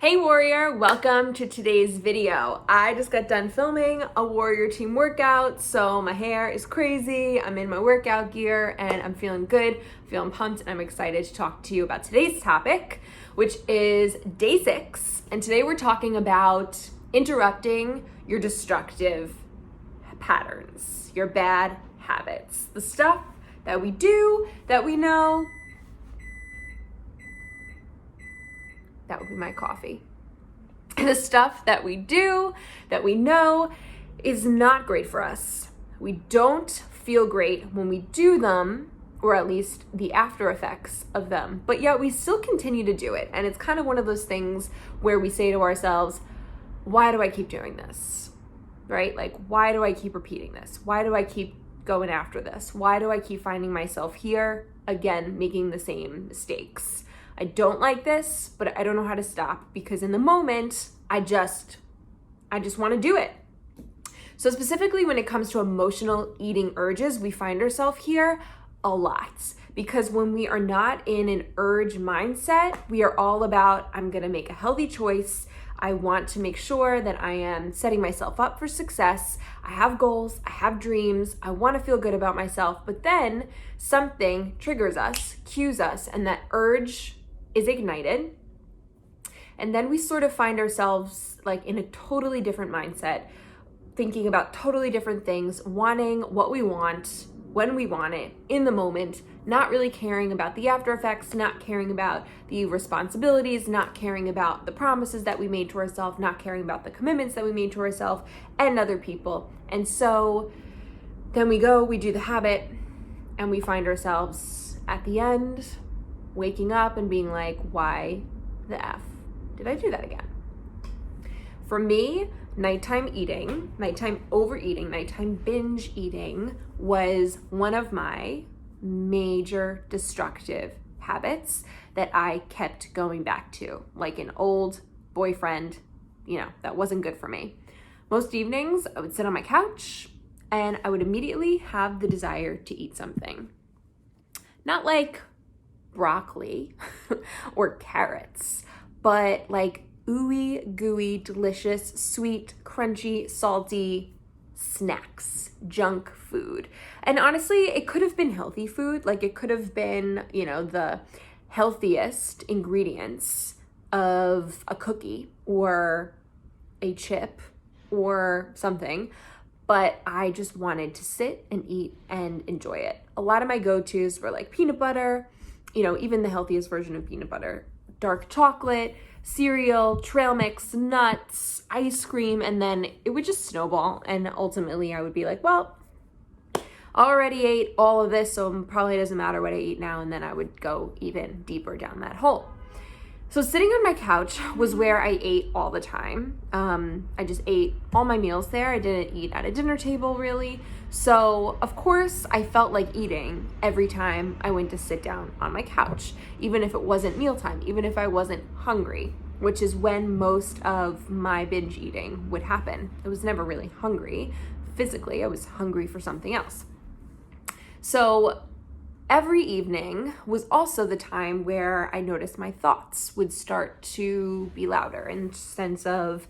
Hey Warrior, welcome to today's video. I just got done filming a Warrior Team workout, so my hair is crazy, I'm in my workout gear, and I'm feeling good, feeling pumped, and I'm excited to talk to you about today's topic, which is day 6. And today we're talking about interrupting your destructive patterns, your bad habits, the stuff that we do, that we know. That would be my coffee. The stuff that we do, that we know is not great for us. We don't feel great when we do them, or at least the after effects of them, but yet we still continue to do it. And it's kind of one of those things where we say to ourselves, why do I keep doing this? Right? Like, why do I keep repeating this? Why do I keep going after this? Why do I keep finding myself here again, making the same mistakes? I don't like this, but I don't know how to stop because in the moment, I just want to do it. So specifically when it comes to emotional eating urges, we find ourselves here a lot because when we are not in an urge mindset, we are all about, I'm going to make a healthy choice. I want to make sure that I am setting myself up for success. I have goals, I have dreams, I want to feel good about myself, but then something triggers us, cues us, and that urge is ignited. And then we sort of find ourselves like in a totally different mindset, thinking about totally different things, wanting what we want, when we want it, in the moment, not really caring about the after effects, not caring about the responsibilities, not caring about the promises that we made to ourselves, not caring about the commitments that we made to ourselves and other people. And so then we do the habit, and we find ourselves at the end waking up and being like, why the F did I do that again? For me, nighttime eating, nighttime overeating, nighttime binge eating was one of my major destructive habits that I kept going back to, like an old boyfriend, that wasn't good for me. Most evenings, I would sit on my couch and I would immediately have the desire to eat something. Not like broccoli or carrots, but like ooey gooey, delicious, sweet, crunchy, salty snacks, junk food. And honestly, it could have been healthy food. Like it could have been, the healthiest ingredients of a cookie or a chip or something, but I just wanted to sit and eat and enjoy it. A lot of my go-tos were like peanut butter, even the healthiest version of peanut butter, dark chocolate, cereal, trail mix, nuts, ice cream, and then it would just snowball. And ultimately I would be like, well, I already ate all of this, so it probably doesn't matter what I eat now. And then I would go even deeper down that hole. So sitting on my couch was where I ate all the time. I just ate all my meals there. I didn't eat at a dinner table really. So of course I felt like eating every time I went to sit down on my couch, even if it wasn't mealtime, even if I wasn't hungry, which is when most of my binge eating would happen. I was never really hungry physically. I was hungry for something else. So every evening was also the time where I noticed my thoughts would start to be louder in the sense of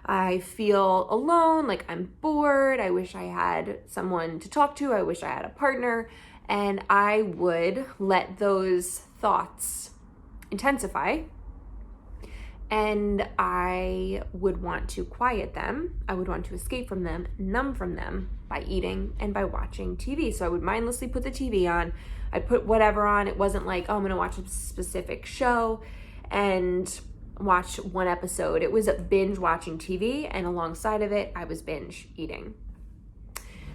I feel alone, like I'm bored, I wish I had someone to talk to, I wish I had a partner, and I would let those thoughts intensify and I would want to quiet them. I would want to escape from them, numb from them by eating and by watching TV. So I would mindlessly put the TV on. I'd put whatever on. It wasn't like, oh, I'm going to watch a specific show and watch one episode. It was a binge watching TV, and alongside of it, I was binge eating.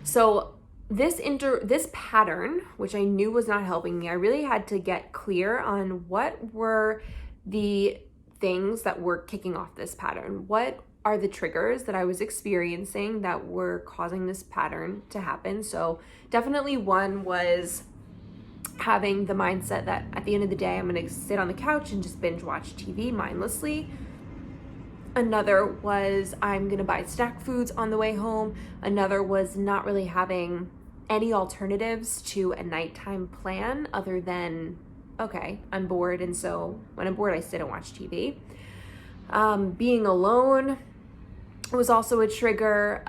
So this pattern, which I knew was not helping me, I really had to get clear on what were the things that were kicking off this pattern. What are the triggers that I was experiencing that were causing this pattern to happen? So definitely one was having the mindset that at the end of the day, I'm going to sit on the couch and just binge watch TV mindlessly. Another was I'm going to buy snack foods on the way home. Another was not really having any alternatives to a nighttime plan other than, okay, I'm bored, and so when I'm bored, I sit and watch TV. Being alone was also a trigger.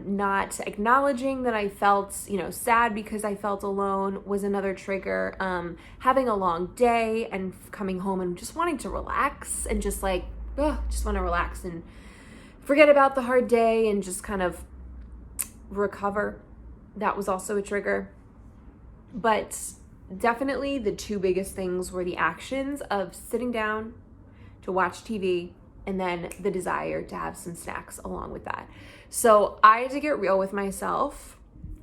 Not acknowledging that I felt, sad because I felt alone was another trigger. Having a long day and coming home and just wanting to relax and just want to relax and forget about the hard day and just kind of recover. That was also a trigger. But definitely the two biggest things were the actions of sitting down to watch TV and then the desire to have some snacks along with that. So I had to get real with myself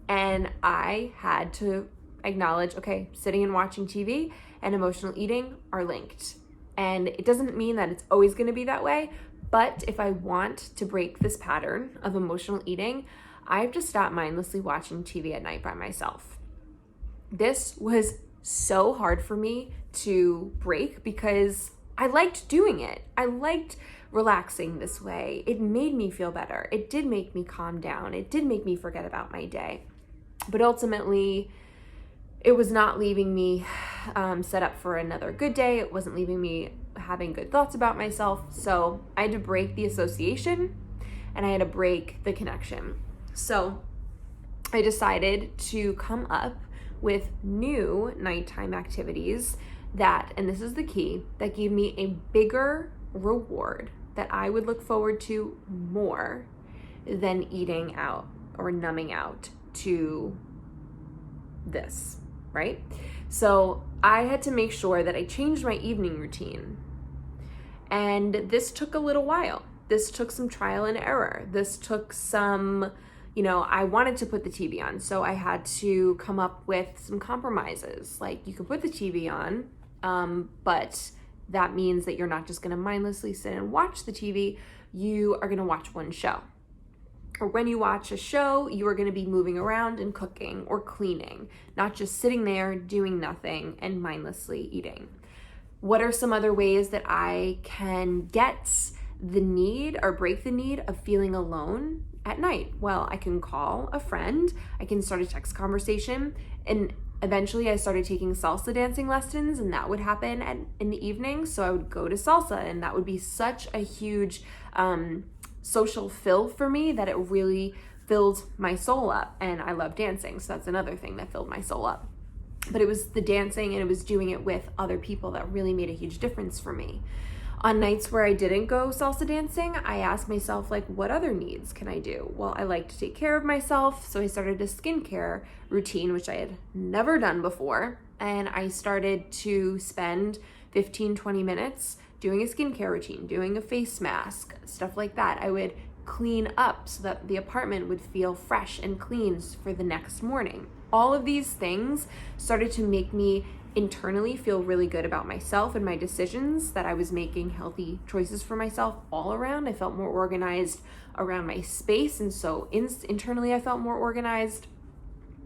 and I had to acknowledge, okay, sitting and watching TV and emotional eating are linked. And it doesn't mean that it's always going to be that way, but if I want to break this pattern of emotional eating, I have to stop mindlessly watching TV at night by myself. This was so hard for me to break because I liked doing it. I liked relaxing this way. It made me feel better. It did make me calm down. It did make me forget about my day. But ultimately, it was not leaving me set up for another good day. It wasn't leaving me having good thoughts about myself. So I had to break the association and I had to break the connection. So I decided to come up with new nighttime activities that, and this is the key, that gave me a bigger reward that I would look forward to more than eating out or numbing out to this, right? So I had to make sure that I changed my evening routine. And this took a little while. This took some trial and error. This took some, I wanted to put the TV on, so I had to come up with some compromises. Like, you can put the TV on, but that means that you're not just going to mindlessly sit and watch the TV. You are going to watch one show. Or when you watch a show, you are going to be moving around and cooking or cleaning, not just sitting there doing nothing and mindlessly eating. What are some other ways that I can get the need or break the need of feeling alone at night? Well, I can call a friend, I can start a text conversation, and eventually I started taking salsa dancing lessons, and that would happen in the evening. So I would go to salsa, and that would be such a huge social fill for me that it really filled my soul up. And I love dancing, so that's another thing that filled my soul up. But it was the dancing and it was doing it with other people that really made a huge difference for me. On nights where I didn't go salsa dancing, I asked myself, what other needs can I do? Well, I like to take care of myself, so I started a skincare routine, which I had never done before. And I started to spend 15-20 minutes doing a skincare routine, doing a face mask, stuff like that. I would clean up so that the apartment would feel fresh and clean for the next morning. All of these things started to make me internally feel really good about myself and my decisions, that I was making healthy choices for myself all around. I felt more organized around my space, and so internally I felt more organized.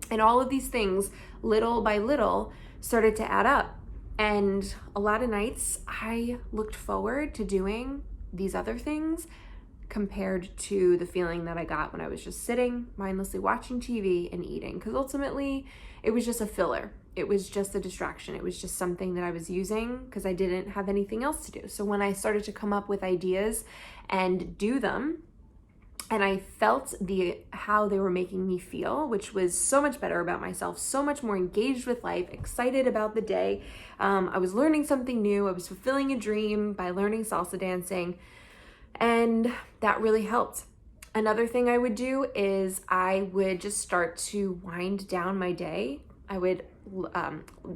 And all of these things, little by little, started to add up. And a lot of nights I looked forward to doing these other things compared to the feeling that I got when I was just sitting, mindlessly watching TV and eating. Because ultimately, it was just a filler. It was just a distraction. It was just something that I was using because I didn't have anything else to do. So when I started to come up with ideas and do them, and I felt how they were making me feel, which was so much better about myself, so much more engaged with life, excited about the day. I was learning something new. I was fulfilling a dream by learning salsa dancing. And that really helped. Another thing I would do is I would just start to wind down my day. I would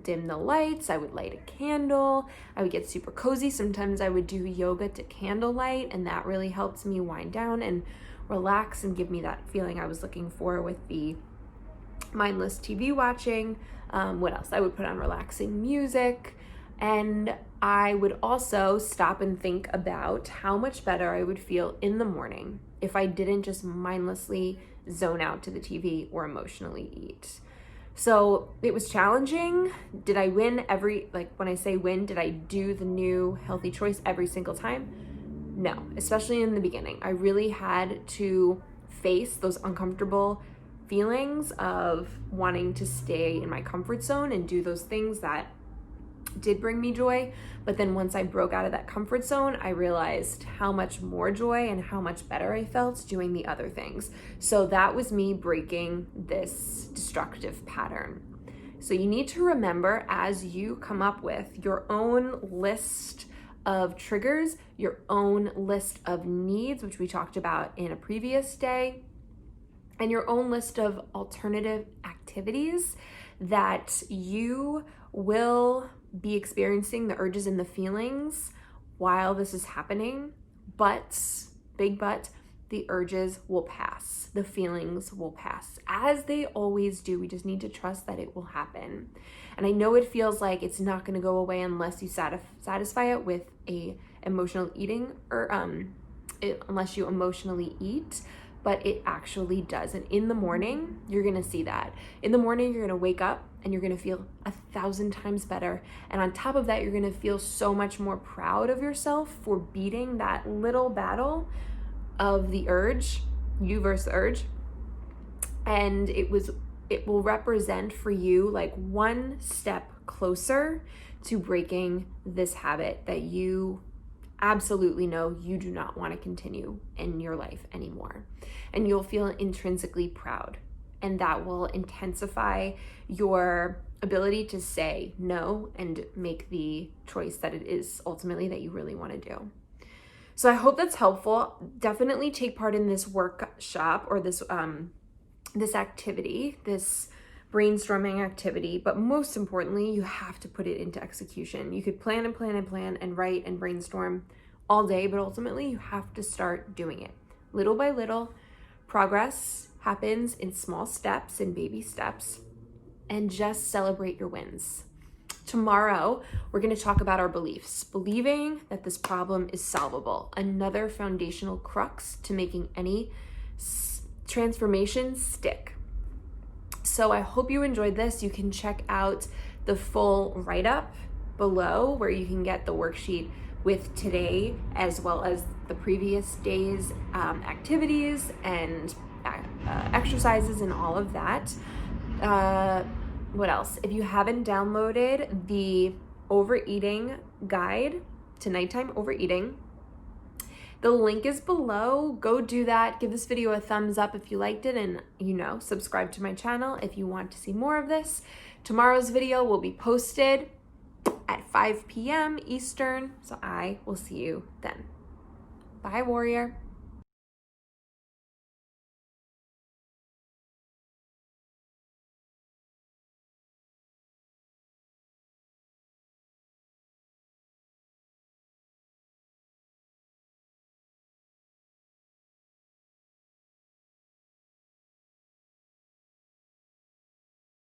dim the lights. I would light a candle. I would get super cozy. Sometimes I would do yoga to candlelight, and that really helped me wind down and relax and give me that feeling I was looking for with the mindless TV watching. What else? I would put on relaxing music. And I would also stop and think about how much better I would feel in the morning if I didn't just mindlessly zone out to the TV or emotionally eat. So it was challenging. Did I win when I say win, did I do the new healthy choice every single time? No, especially in the beginning. I really had to face those uncomfortable feelings of wanting to stay in my comfort zone and do those things that did bring me joy. But then once I broke out of that comfort zone, I realized how much more joy and how much better I felt doing the other things. So that was me breaking this destructive pattern. So you need to remember, as you come up with your own list of triggers, your own list of needs, which we talked about in a previous day, and your own list of alternative activities, that you will be experiencing the urges and the feelings while this is happening. But, big but, the urges will pass. The feelings will pass, as they always do. We just need to trust that it will happen. And I know it feels like it's not going to go away unless you satisfy it with a emotional eating, or unless you emotionally eat. But it actually does. And in the morning, you're gonna see that. In the morning, you're gonna wake up and you're gonna feel 1,000 times better. And on top of that, you're gonna feel so much more proud of yourself for beating that little battle of the urge, you versus the urge. And it will represent for you like one step closer to breaking this habit that you absolutely know you do not want to continue in your life anymore. And you'll feel intrinsically proud, and that will intensify your ability to say no and make the choice that it is ultimately that you really want to do. So I hope that's helpful. Definitely take part in this workshop, or this activity, this brainstorming activity, but most importantly, you have to put it into execution. You could plan and plan and plan and write and brainstorm all day, but ultimately you have to start doing it. Little by little, progress happens in small steps, in baby steps, and just celebrate your wins. Tomorrow, we're going to talk about our beliefs, believing that this problem is solvable, another foundational crux to making any transformation stick. So I hope you enjoyed this. You can check out the full write-up below, where you can get the worksheet with today as well as the previous day's activities and exercises and all of that. What else? If you haven't downloaded the overeating guide to nighttime overeating, the link is below. Go do that. Give this video a thumbs up if you liked it, and subscribe to my channel if you want to see more of this. Tomorrow's video will be posted at 5 p.m. Eastern, so I will see you then. Bye, warrior.